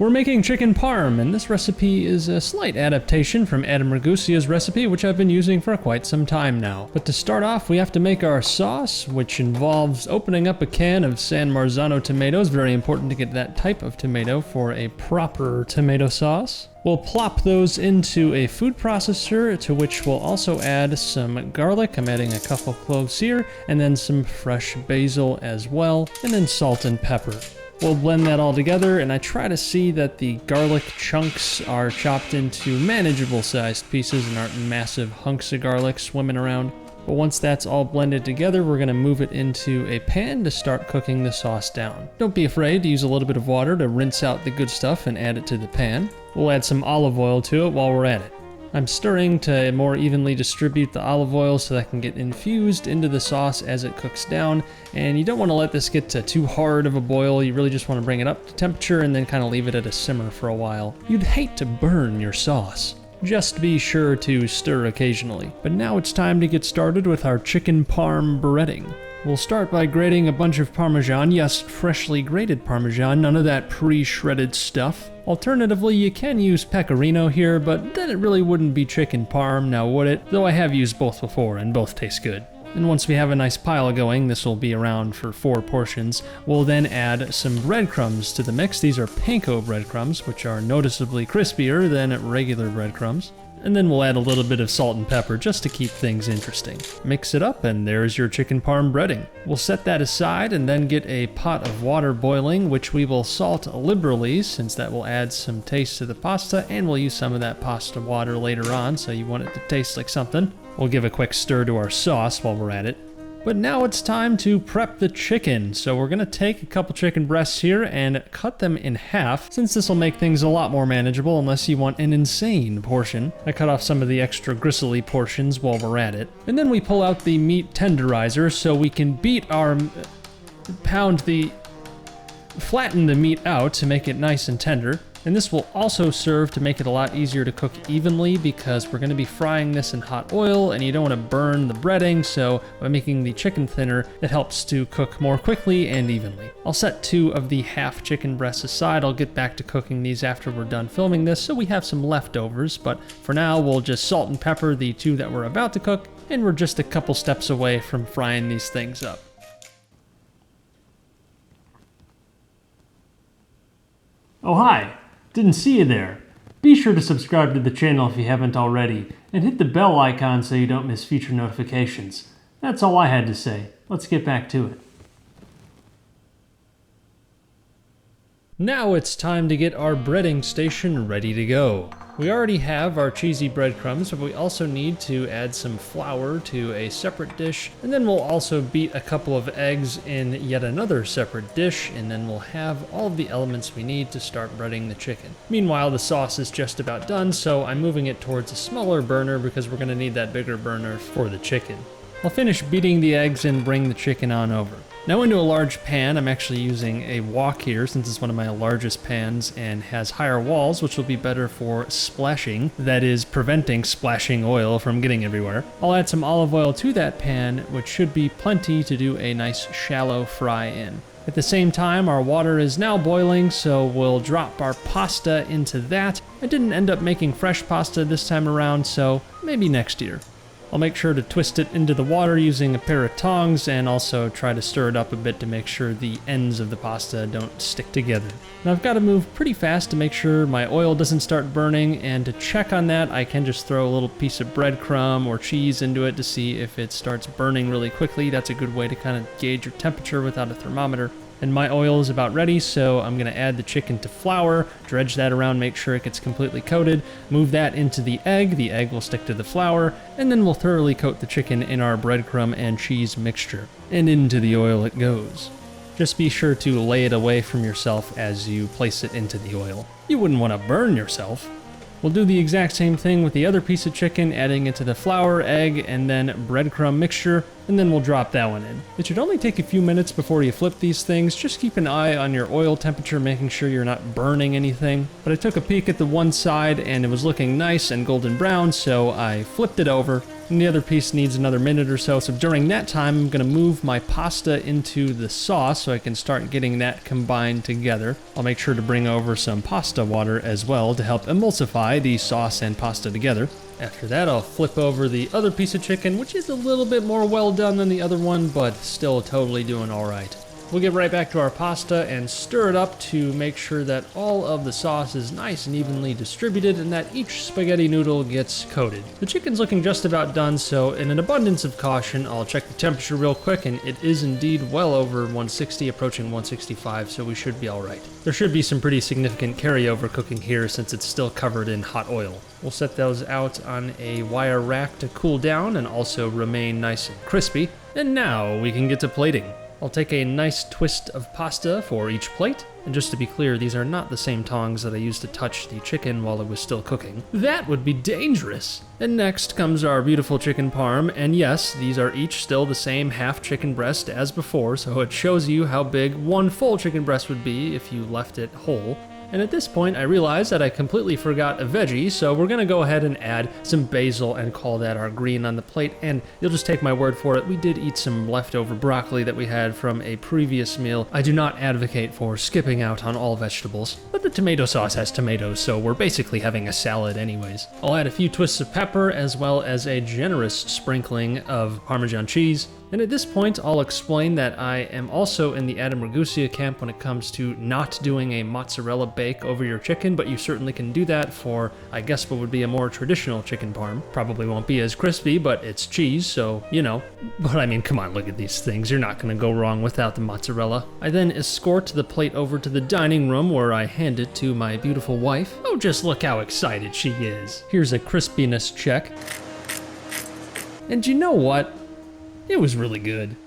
We're making chicken parm, and this recipe is a slight adaptation from Adam Ragusia's recipe, which I've been using for quite some time now. But to start off, we have to make our sauce, which involves opening up a can of San Marzano tomatoes. Very important to get that type of tomato for a proper tomato sauce. We'll plop those into a food processor, to which we'll also add some garlic. I'm adding a couple cloves here, and then some fresh basil as well, and then salt and pepper. We'll blend that all together, and I try to see that the garlic chunks are chopped into manageable sized pieces and aren't massive hunks of garlic swimming around. But once that's all blended together, we're gonna move it into a pan to start cooking the sauce down. Don't be afraid to use a little bit of water to rinse out the good stuff and add it to the pan. We'll add some olive oil to it while we're at it. I'm stirring to more evenly distribute the olive oil so that can get infused into the sauce as it cooks down. And you don't want to let this get to too hard of a boil. You really just want to bring it up to temperature and then kind of leave it at a simmer for a while. You'd hate to burn your sauce. Just be sure to stir occasionally. But now it's time to get started with our chicken parm breading. We'll start by grating a bunch of Parmesan, yes, freshly grated Parmesan, none of that pre-shredded stuff. Alternatively, you can use pecorino here, but then it really wouldn't be chicken parm, now would it? Though I have used both before, and both taste good. And once we have a nice pile going, this will be around for 4 portions, we'll then add some breadcrumbs to the mix. These are Panko breadcrumbs, which are noticeably crispier than regular breadcrumbs. And then we'll add a little bit of salt and pepper just to keep things interesting. Mix it up and there's your chicken parm breading. We'll set that aside and then get a pot of water boiling, which we will salt liberally since that will add some taste to the pasta, and we'll use some of that pasta water later on, so you want it to taste like something. We'll give a quick stir to our sauce while we're at it. But now it's time to prep the chicken. So we're gonna take a couple chicken breasts here and cut them in half, since this will make things a lot more manageable unless you want an insane portion. I cut off some of the extra gristly portions while we're at it. And then we pull out the meat tenderizer so we can flatten the meat out to make it nice and tender. And this will also serve to make it a lot easier to cook evenly, because we're going to be frying this in hot oil and you don't want to burn the breading, so by making the chicken thinner, it helps to cook more quickly and evenly. I'll set 2 of the half chicken breasts aside. I'll get back to cooking these after we're done filming this, so we have some leftovers, but for now we'll just salt and pepper the 2 that we're about to cook, and we're just a couple steps away from frying these things up. Oh hi! Didn't see you there. Be sure to subscribe to the channel if you haven't already, and hit the bell icon so you don't miss future notifications. That's all I had to say. Let's get back to it. Now it's time to get our breading station ready to go. We already have our cheesy breadcrumbs, but we also need to add some flour to a separate dish, and then we'll also beat a couple of eggs in yet another separate dish, and then we'll have all of the elements we need to start breading the chicken. Meanwhile, the sauce is just about done, so I'm moving it towards a smaller burner because we're going to need that bigger burner for the chicken. I'll finish beating the eggs and bring the chicken on over. Now into a large pan. I'm actually using a wok here since it's one of my largest pans and has higher walls, which will be better for splashing, that is, preventing splashing oil from getting everywhere. I'll add some olive oil to that pan, which should be plenty to do a nice shallow fry in. At the same time, our water is now boiling, so we'll drop our pasta into that. I didn't end up making fresh pasta this time around, so maybe next year. I'll make sure to twist it into the water using a pair of tongs, and also try to stir it up a bit to make sure the ends of the pasta don't stick together. Now I've got to move pretty fast to make sure my oil doesn't start burning, and to check on that I can just throw a little piece of breadcrumb or cheese into it to see if it starts burning really quickly. That's a good way to kind of gauge your temperature without a thermometer. And my oil is about ready, so I'm going to add the chicken to flour, dredge that around, make sure it gets completely coated, move that into the egg will stick to the flour, and then we'll thoroughly coat the chicken in our breadcrumb and cheese mixture. And into the oil it goes. Just be sure to lay it away from yourself as you place it into the oil. You wouldn't want to burn yourself. We'll do the exact same thing with the other piece of chicken, adding it to the flour, egg, and then breadcrumb mixture. and then we'll drop that one in. It should only take a few minutes before you flip these things. Just keep an eye on your oil temperature, making sure you're not burning anything. But I took a peek at the one side and it was looking nice and golden brown, so I flipped it over. And the other piece needs another minute or so. So during that time, I'm gonna move my pasta into the sauce so I can start getting that combined together. I'll make sure to bring over some pasta water as well to help emulsify the sauce and pasta together. After that, I'll flip over the other piece of chicken, which is a little bit more well done than the other one, but still totally doing all right. We'll get right back to our pasta and stir it up to make sure that all of the sauce is nice and evenly distributed and that each spaghetti noodle gets coated. The chicken's looking just about done, so in an abundance of caution, I'll check the temperature real quick, and it is indeed well over 160, approaching 165, so we should be all right. There should be some pretty significant carryover cooking here since it's still covered in hot oil. We'll set those out on a wire rack to cool down and also remain nice and crispy. And now we can get to plating. I'll take a nice twist of pasta for each plate, and just to be clear, these are not the same tongs that I used to touch the chicken while it was still cooking. That would be dangerous! And next comes our beautiful chicken parm, and yes, these are each still the same half chicken breast as before, so it shows you how big one full chicken breast would be if you left it whole. And at this point, I realized that I completely forgot a veggie, so we're gonna go ahead and add some basil and call that our green on the plate, and you'll just take my word for it, we did eat some leftover broccoli that we had from a previous meal. I do not advocate for skipping out on all vegetables, but the tomato sauce has tomatoes, so we're basically having a salad anyways. I'll add a few twists of pepper, as well as a generous sprinkling of Parmesan cheese. And at this point, I'll explain that I am also in the Adam Ragusea camp when it comes to not doing a mozzarella bake over your chicken, but you certainly can do that for, I guess, what would be a more traditional chicken parm. Probably won't be as crispy, but it's cheese, so, you know. But I mean, come on, look at these things. You're not gonna go wrong without the mozzarella. I then escort the plate over to the dining room where I hand it to my beautiful wife. Oh, just look how excited she is. Here's a crispiness check. And you know what? It was really good.